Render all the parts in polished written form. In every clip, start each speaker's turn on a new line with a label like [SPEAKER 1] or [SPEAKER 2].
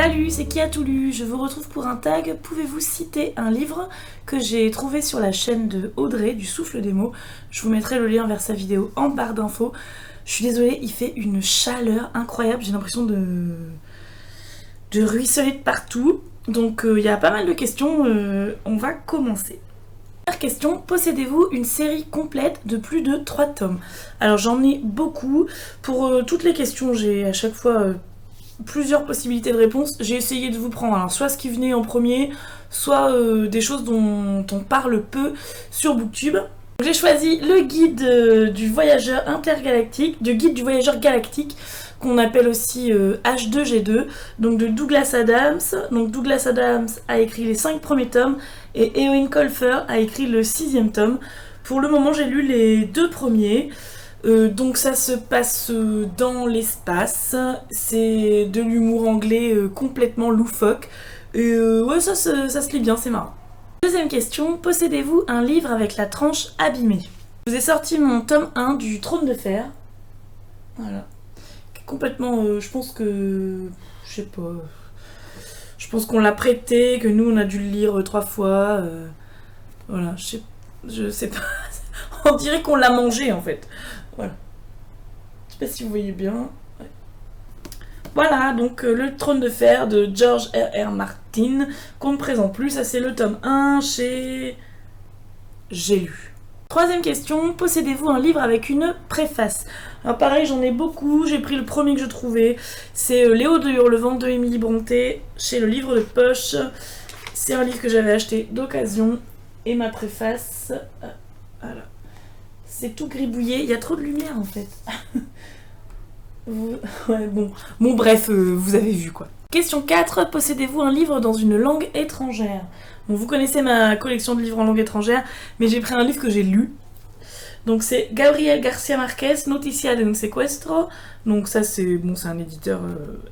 [SPEAKER 1] Salut, c'est qui a tout lu? Je vous retrouve pour un tag. Pouvez-vous citer un livre que j'ai trouvé sur la chaîne de Audrey du Souffle des mots? Je vous mettrai le lien vers sa vidéo en barre d'infos. Je suis désolée, il fait une chaleur incroyable, j'ai l'impression de ruisseler de partout. Donc il y a pas mal de questions, on va commencer. Première question, possédez-vous une série complète de plus de 3 tomes? Alors j'en ai beaucoup. Pour toutes les questions, j'ai à chaque fois plusieurs possibilités de réponse. J'ai essayé de vous prendre alors soit ce qui venait en premier, soit des choses dont on parle peu sur Booktube. J'ai choisi le guide du voyageur intergalactique, du guide du voyageur galactique, qu'on appelle aussi H2G2, donc de Douglas Adams. Donc Douglas Adams a écrit les 5 premiers tomes et Eowyn Colfer a écrit le 6e tome. Pour le moment, j'ai lu les 2 premiers. Donc ça se passe dans l'espace, c'est de l'humour anglais complètement loufoque. Ouais, ça se lit bien, c'est marrant. Deuxième question, possédez-vous un livre avec la tranche abîmée? Je vous ai sorti mon tome 1 du Trône de Fer. Voilà. Complètement, je pense que... Je sais pas... Je pense qu'on l'a prêté, que nous on a dû le lire 3 fois. Voilà, je sais pas... On dirait qu'on l'a mangé en fait. Voilà. Je sais pas si vous voyez bien. Ouais. Voilà, donc le Trône de Fer de George R.R. Martin, qu'on ne présente plus. Ça c'est le tome 1 chez... J'ai lu. Troisième question, possédez-vous un livre avec une préface? Alors pareil, j'en ai beaucoup, j'ai pris le premier que je trouvais. C'est Léo de Hurlevent de Émilie Brontë, chez le livre de poche. C'est un livre que j'avais acheté d'occasion. Et ma préface... voilà. C'est tout gribouillé, il y a trop de lumière en fait. Ouais, bon bref, vous avez vu quoi. Question 4, possédez-vous un livre dans une langue étrangère? Bon, vous connaissez ma collection de livres en langue étrangère, mais j'ai pris un livre que j'ai lu. Donc c'est Gabriel García Márquez, Noticia de un secuestro. Donc ça c'est un éditeur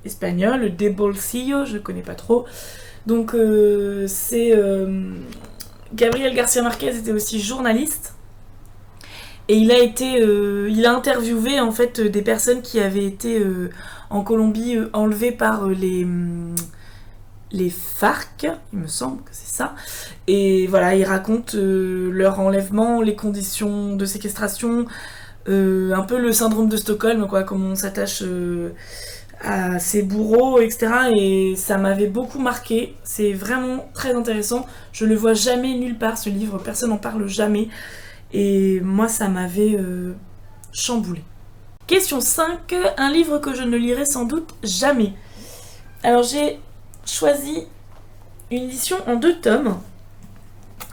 [SPEAKER 1] espagnol, De Bolsillo, je ne connais pas trop. Donc c'est... Gabriel García Márquez était aussi journaliste. Et il a interviewé en fait des personnes qui avaient été en Colombie enlevées par les FARC, il me semble que c'est ça. Et voilà, il raconte leur enlèvement, les conditions de séquestration, un peu le syndrome de Stockholm, quoi, comment on s'attache à ses bourreaux, etc. Et ça m'avait beaucoup marqué, c'est vraiment très intéressant. Je le vois jamais nulle part ce livre, personne n'en parle jamais. Et moi, ça m'avait chamboulé. Question 5. Un livre que je ne lirai sans doute jamais. Alors, j'ai choisi une édition en 2 tomes.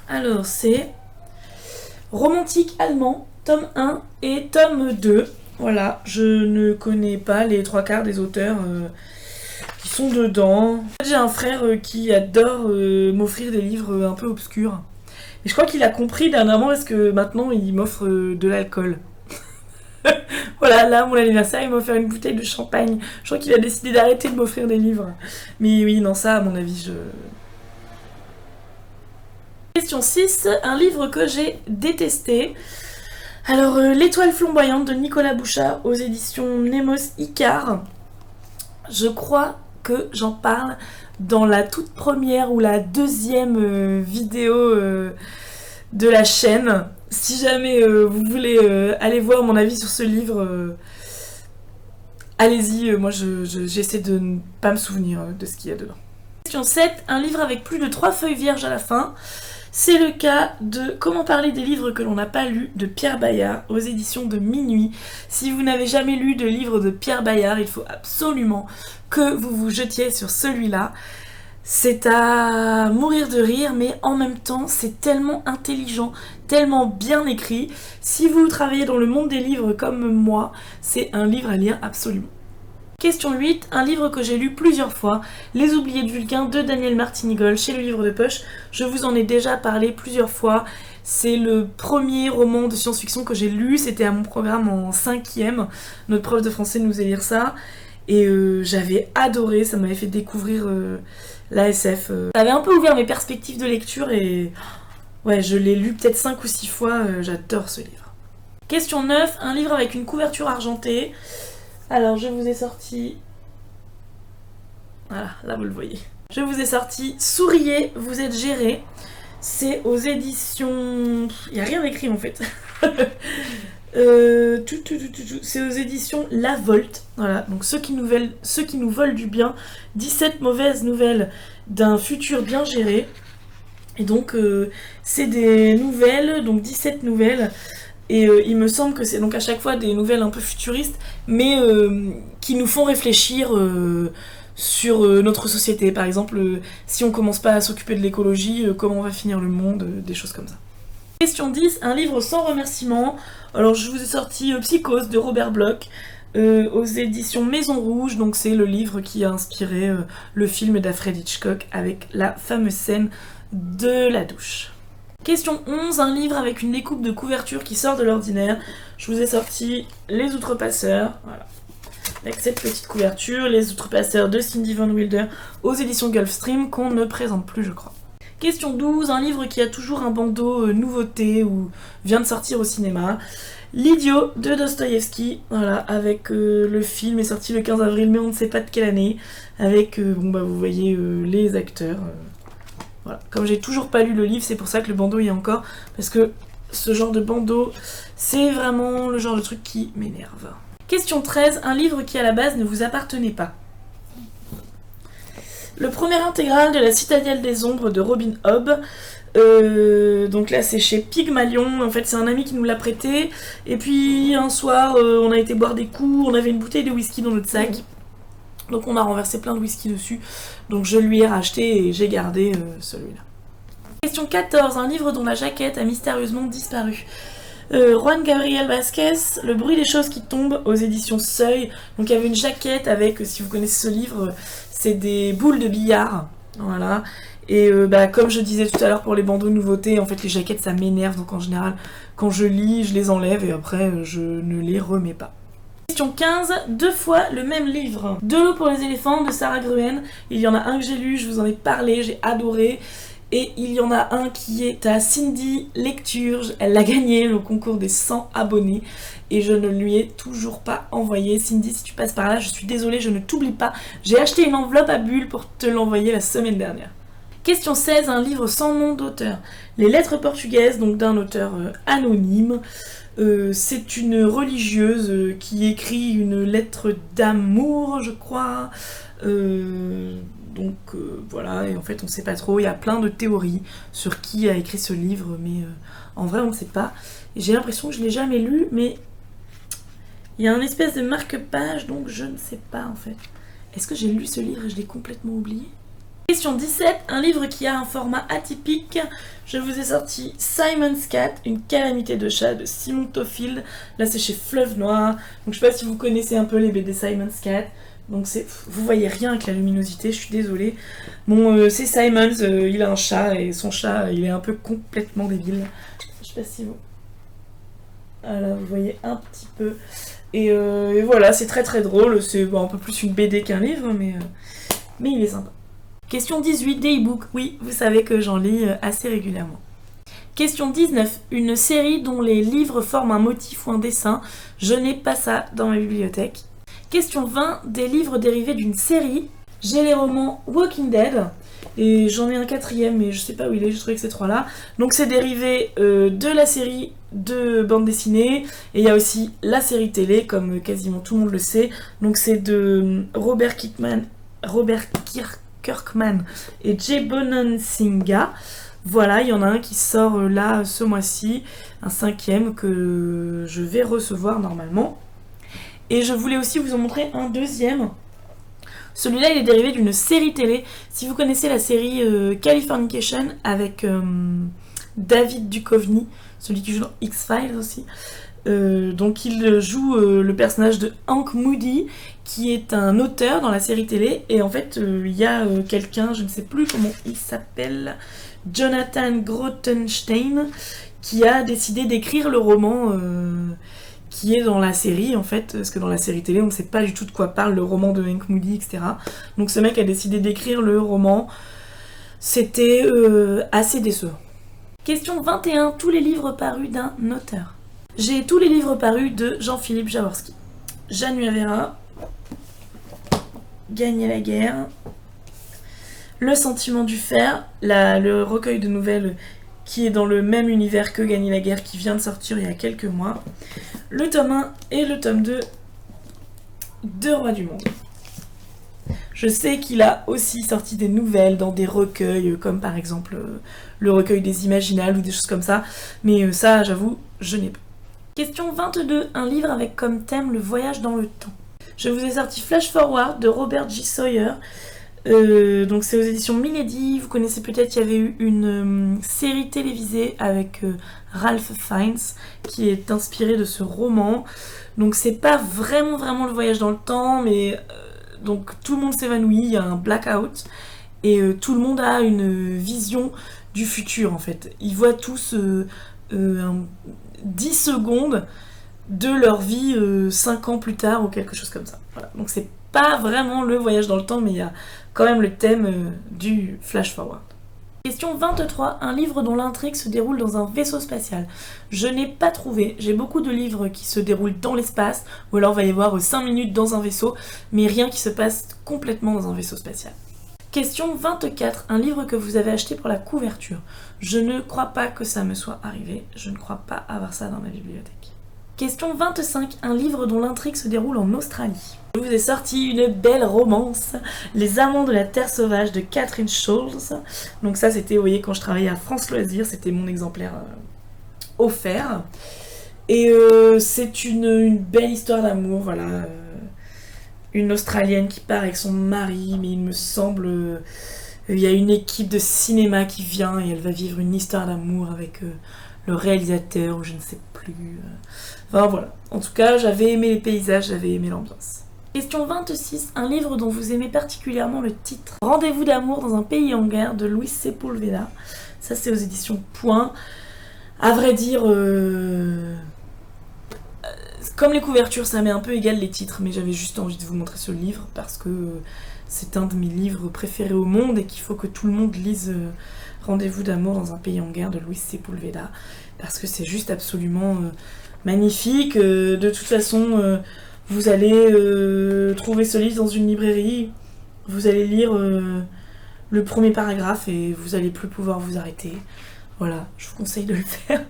[SPEAKER 1] Alors, c'est Romantique allemand, tome 1 et tome 2. Voilà, je ne connais pas les 3/4 des auteurs qui sont dedans. J'ai un frère qui adore m'offrir des livres un peu obscurs. Et je crois qu'il a compris dernièrement parce que maintenant il m'offre de l'alcool. Voilà, là, mon anniversaire, il m'a offert une bouteille de champagne. Je crois qu'il a décidé d'arrêter de m'offrir des livres. Mais oui, non, ça, à mon avis, je... Question 6. Un livre que j'ai détesté. Alors, L'étoile flamboyante de Nicolas Bouchard aux éditions Nemos Icare. Je crois que j'en parle dans la toute première ou la 2e vidéo de la chaîne. Si jamais vous voulez aller voir mon avis sur ce livre, allez-y, moi j'essaie de ne pas me souvenir de ce qu'il y a dedans. Question 7, un livre avec plus de 3 feuilles vierges à la fin. C'est le cas de Comment parler des livres que l'on n'a pas lus de Pierre Bayard aux éditions de Minuit. Si vous n'avez jamais lu de livre de Pierre Bayard, il faut absolument que vous vous jetiez sur celui-là. C'est à mourir de rire, mais en même temps, c'est tellement intelligent, tellement bien écrit. Si vous travaillez dans le monde des livres comme moi, c'est un livre à lire absolument. Question 8, un livre que j'ai lu plusieurs fois, Les Oubliés de Vulcain de Daniel Martinigol chez le livre de poche. Je vous en ai déjà parlé plusieurs fois. C'est le premier roman de science-fiction que j'ai lu, c'était à mon programme en 5e. Notre prof de français nous faisait lire ça. Et j'avais adoré, ça m'avait fait découvrir la SF. Ça avait un peu ouvert mes perspectives de lecture et ouais, je l'ai lu peut-être 5 ou 6 fois, j'adore ce livre. Question 9, un livre avec une couverture argentée. Alors je vous ai sorti Voilà, là vous le voyez. Je vous ai sorti Souriez, vous êtes géré. C'est aux éditions... Il n'y a rien écrit en fait. C'est aux éditions La Volte. Voilà, donc ceux qui nous veulent du bien. 17 mauvaises nouvelles d'un futur bien géré. Et donc c'est des nouvelles, donc 17 nouvelles. Et il me semble que c'est donc à chaque fois des nouvelles un peu futuristes, mais qui nous font réfléchir sur notre société. Par exemple, si on commence pas à s'occuper de l'écologie, comment va finir le monde, des choses comme ça. Question 10, un livre sans remerciement. Alors je vous ai sorti Psychose de Robert Bloch aux éditions Maison Rouge. Donc c'est le livre qui a inspiré le film d'Alfred Hitchcock avec la fameuse scène de la douche. Question 11, un livre avec une découpe de couverture qui sort de l'ordinaire. Je vous ai sorti Les Outrepasseurs, voilà. Avec cette petite couverture, Les Outrepasseurs de Cindy Van Wilder aux éditions Gulfstream qu'on ne présente plus je crois. Question 12, un livre qui a toujours un bandeau nouveauté ou vient de sortir au cinéma. L'Idiot de Dostoïevski, voilà, avec le film est sorti le 15 avril mais on ne sait pas de quelle année. Avec, vous voyez les acteurs. Voilà. Comme j'ai toujours pas lu le livre, c'est pour ça que le bandeau y est encore. Parce que ce genre de bandeau, c'est vraiment le genre de truc qui m'énerve. Question 13, un livre qui à la base ne vous appartenait pas. Le premier intégral de la Citadelle des Ombres de Robin Hobb. Donc là c'est chez Pygmalion, en fait c'est un ami qui nous l'a prêté. Et puis un soir on a été boire des coups, on avait une bouteille de whisky dans notre sac. Donc on a renversé plein de whisky dessus. Donc je lui ai racheté et j'ai gardé celui-là. Question 14, un livre dont la jaquette a mystérieusement disparu. Juan Gabriel Vasquez, Le bruit des choses qui tombent aux éditions Seuil. Donc il y avait une jaquette avec, si vous connaissez ce livre, c'est des boules de billard. Voilà. Et comme je disais tout à l'heure pour les bandeaux nouveautés, en fait les jaquettes ça m'énerve. Donc en général, quand je lis, je les enlève et après je ne les remets pas. Question 15, 2 fois le même livre. De l'eau pour les éléphants de Sarah Gruen. Il y en a un que j'ai lu, je vous en ai parlé, j'ai adoré. Et il y en a un qui est à Cindy Lecture. Elle a gagné le concours des 100 abonnés. Et je ne lui ai toujours pas envoyé. Cindy, si tu passes par là, je suis désolée, je ne t'oublie pas. J'ai acheté une enveloppe à bulles pour te l'envoyer la semaine dernière. Question 16, un livre sans nom d'auteur. Les lettres portugaises, donc d'un auteur anonyme. C'est une religieuse qui écrit une lettre d'amour, je crois. Voilà, et en fait on sait pas trop, il y a plein de théories sur qui a écrit ce livre, mais en vrai on ne sait pas. Et j'ai l'impression que je l'ai jamais lu, mais il y a un espèce de marque-page, donc je ne sais pas en fait. Est-ce que j'ai lu ce livre et je l'ai complètement oublié? Question 17, un livre qui a un format atypique. Je vous ai sorti Simon's Cat, une calamité de chat de Simon Tofield. Là c'est chez Fleuve Noir, donc je sais pas si vous connaissez un peu les BD Simon's Cat. Donc vous voyez rien avec la luminosité, je suis désolée. Bon, c'est Simons, il a un chat et son chat, il est un peu complètement débile. Je sais pas si vous... Voilà, vous voyez un petit peu. Et voilà, c'est très très drôle. C'est un peu plus une BD qu'un livre, mais il est sympa. Question 18, des e-books. Oui, vous savez que j'en lis assez régulièrement. Question 19, une série dont les livres forment un motif ou un dessin. Je n'ai pas ça dans ma bibliothèque. Question 20, des livres dérivés d'une série. J'ai les romans Walking Dead, et j'en ai un quatrième, mais je sais pas où il est, j'ai trouvé que ces trois-là. Donc c'est dérivé de la série de bande dessinée, et il y a aussi la série télé, comme quasiment tout le monde le sait. Donc c'est de Robert Kirkman et Jay Bonansinga. Voilà, il y en a un qui sort là ce mois-ci, un 5e que je vais recevoir normalement. Et je voulais aussi vous en montrer un deuxième. Celui-là, il est dérivé d'une série télé. Si vous connaissez la série Californication avec David Duchovny, celui qui joue dans X-Files aussi. Donc il joue le personnage de Hank Moody, qui est un auteur dans la série télé. Et en fait, il y a quelqu'un, je ne sais plus comment il s'appelle, Jonathan Grottenstein, qui a décidé d'écrire le roman... qui est dans la série en fait, parce que dans la série télé on ne sait pas du tout de quoi parle le roman de Hank Moody, etc. Donc ce mec a décidé d'écrire le roman, c'était assez décevant. Question 21, tous les livres parus d'un auteur. J'ai tous les livres parus de Jean-Philippe Jaworski. Jeanne Nuavera, Gagner la guerre, Le sentiment du fer, le recueil de nouvelles qui est dans le même univers que Gagner la guerre, qui vient de sortir il y a quelques mois. Le tome 1 et le tome 2 de Roi du Monde. Je sais qu'il a aussi sorti des nouvelles dans des recueils, comme par exemple le recueil des Imaginales ou des choses comme ça, mais ça, j'avoue, je n'ai pas. Question 22, un livre avec comme thème le voyage dans le temps. Je vous ai sorti Flash Forward de Robert J. Sawyer. Donc c'est aux éditions Milady. Vous connaissez peut-être, il y avait eu une série télévisée avec Ralph Fiennes qui est inspirée de ce roman. Donc c'est pas vraiment le voyage dans le temps, mais donc tout le monde s'évanouit, il y a un blackout et tout le monde a une vision du futur en fait. Ils voient tous 10 secondes de leur vie 5 ans plus tard ou quelque chose comme ça. Voilà. Donc c'est pas vraiment le voyage dans le temps, mais il y a quand même le thème du flash forward. Question 23, un livre dont l'intrigue se déroule dans un vaisseau spatial. Je n'ai pas trouvé, j'ai beaucoup de livres qui se déroulent dans l'espace, ou alors il va y avoir 5 minutes dans un vaisseau, mais rien qui se passe complètement dans un vaisseau spatial. Question 24, un livre que vous avez acheté pour la couverture. Je ne crois pas que ça me soit arrivé, je ne crois pas avoir ça dans ma bibliothèque. Question 25, un livre dont l'intrigue se déroule en Australie. Je vous ai sorti une belle romance, Les Amants de la Terre Sauvage de Catherine Scholes. Donc ça c'était, vous voyez, quand je travaillais à France Loisirs, c'était mon exemplaire offert. Et c'est une belle histoire d'amour, voilà. Une Australienne qui part avec son mari, mais il me semble... il y a une équipe de cinéma qui vient et elle va vivre une histoire d'amour avec le réalisateur, ou je ne sais plus... Enfin voilà, en tout cas j'avais aimé les paysages, j'avais aimé l'ambiance. Question 26, un livre dont vous aimez particulièrement le titre. Rendez-vous d'amour dans un pays en guerre de Luis Sepúlveda. Ça c'est aux éditions Point. À vrai dire, comme les couvertures ça m'est un peu égal les titres, mais j'avais juste envie de vous montrer ce livre parce que c'est un de mes livres préférés au monde et qu'il faut que tout le monde lise Rendez-vous d'amour dans un pays en guerre de Luis Sepúlveda. Parce que c'est juste absolument... magnifique, de toute façon vous allez trouver ce livre dans une librairie, vous allez lire le premier paragraphe et vous allez plus pouvoir vous arrêter. Voilà, je vous conseille de le faire.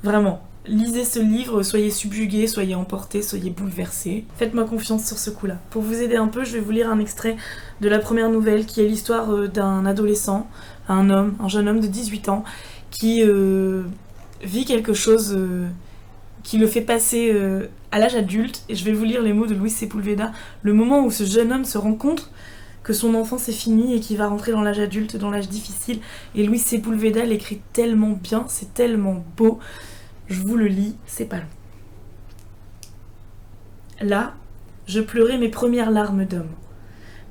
[SPEAKER 1] Vraiment, lisez ce livre, soyez subjugués, soyez emportés, soyez bouleversés. Faites-moi confiance sur ce coup-là. Pour vous aider un peu, je vais vous lire un extrait de la première nouvelle qui est l'histoire d'un adolescent, un jeune homme de 18 ans qui vit quelque chose... qui le fait passer à l'âge adulte, et je vais vous lire les mots de Luis Sepúlveda, le moment où ce jeune homme se rend compte que son enfance est finie et qu'il va rentrer dans l'âge adulte, dans l'âge difficile, et Luis Sepúlveda l'écrit tellement bien, c'est tellement beau, je vous le lis, c'est pas long. Là, je pleurais mes premières larmes d'homme,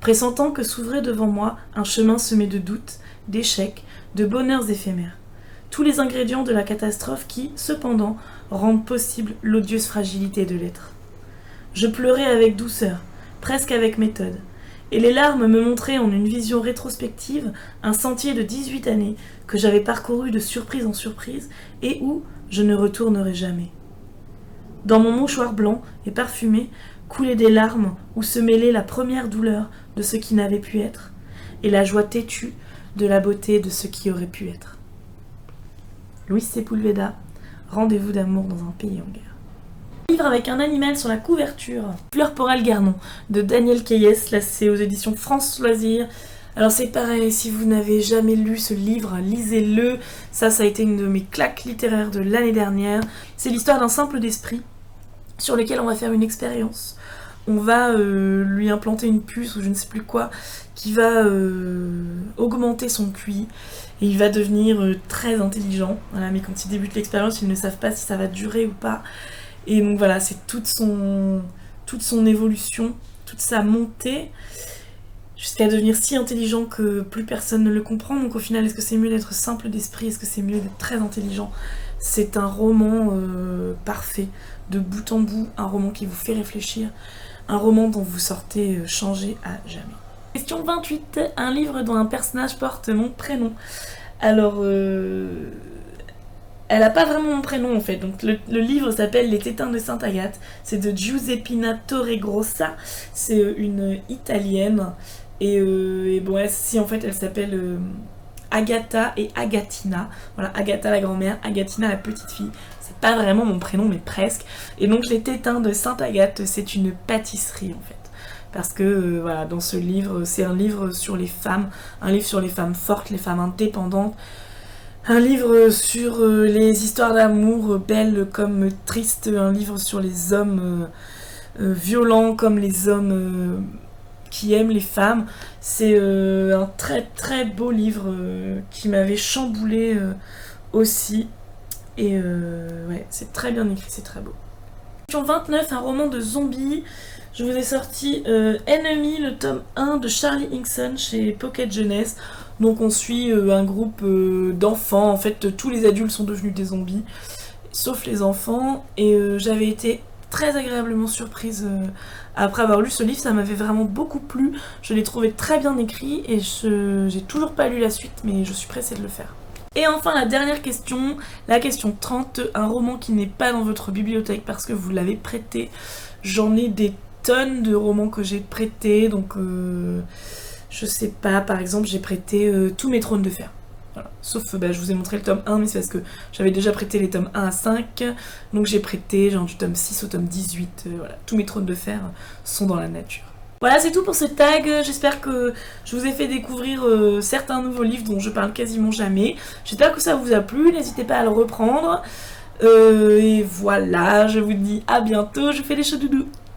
[SPEAKER 1] pressentant que s'ouvrait devant moi un chemin semé de doutes, d'échecs, de bonheurs éphémères. Tous les ingrédients de la catastrophe qui, cependant, rendent possible l'odieuse fragilité de l'être. Je pleurais avec douceur, presque avec méthode, et les larmes me montraient en une vision rétrospective un sentier de 18 années que j'avais parcouru de surprise en surprise et où je ne retournerai jamais. Dans mon mouchoir blanc et parfumé coulaient des larmes où se mêlait la première douleur de ce qui n'avait pu être et la joie têtue de la beauté de ce qui aurait pu être. Luis Sepúlveda, Rendez-vous d'amour dans un pays en guerre. Livre avec un animal sur la couverture. Fleur pour Algernon de Daniel Keyes, là c'est aux éditions France Loisirs. Alors c'est pareil, si vous n'avez jamais lu ce livre, lisez-le. Ça a été une de mes claques littéraires de l'année dernière. C'est l'histoire d'un simple d'esprit sur lequel on va faire une expérience. On va lui implanter une puce ou je ne sais plus quoi qui va augmenter son QI. Et il va devenir très intelligent, voilà, mais quand ils débutent l'expérience, ils ne savent pas si ça va durer ou pas. Et donc voilà, c'est toute son évolution, toute sa montée, jusqu'à devenir si intelligent que plus personne ne le comprend. Donc au final, est-ce que c'est mieux d'être simple d'esprit? Est-ce que c'est mieux d'être très intelligent? C'est un roman parfait, de bout en bout, un roman qui vous fait réfléchir, un roman dont vous sortez changé à jamais. Question 28, un livre dont un personnage porte mon prénom. Alors, Elle a pas vraiment mon prénom en fait, donc le livre s'appelle Les Tétins de Sainte Agathe, c'est de Giuseppina Torregrossa, c'est une italienne, et bon, si en fait elle s'appelle Agatha et Agatina, voilà, Agatha la grand-mère, Agatina la petite fille, c'est pas vraiment mon prénom mais presque, et donc Les Tétins de Sainte Agathe c'est une pâtisserie en fait. Parce que voilà, dans ce livre, c'est un livre sur les femmes, un livre sur les femmes fortes, les femmes indépendantes, un livre sur les histoires d'amour belles comme tristes, un livre sur les hommes violents comme les hommes qui aiment les femmes. C'est un très très beau livre qui m'avait chamboulé aussi. Et ouais, c'est très bien écrit, c'est très beau. Question 29, un roman de zombies. Je vous ai sorti Enemy, le tome 1 de Charlie Higson chez Pocket Jeunesse. Donc on suit un groupe d'enfants, en fait tous les adultes sont devenus des zombies, sauf les enfants, et j'avais été très agréablement surprise après avoir lu ce livre, ça m'avait vraiment beaucoup plu, je l'ai trouvé très bien écrit, et j'ai toujours pas lu la suite, mais je suis pressée de le faire. Et enfin la dernière question, la question 30, un roman qui n'est pas dans votre bibliothèque parce que vous l'avez prêté. J'en ai des tonnes de romans que j'ai prêtés, donc je sais pas, par exemple j'ai prêté tous mes Trônes de Fer. Voilà. Sauf, je vous ai montré le tome 1, mais c'est parce que j'avais déjà prêté les tomes 1 à 5, donc j'ai prêté genre du tome 6 au tome 18, voilà. Tous mes Trônes de Fer sont dans la nature. Voilà, c'est tout pour ce tag, j'espère que je vous ai fait découvrir certains nouveaux livres dont je parle quasiment jamais. J'espère que ça vous a plu, n'hésitez pas à le reprendre. Et voilà, je vous dis à bientôt, je fais des chauds doudous.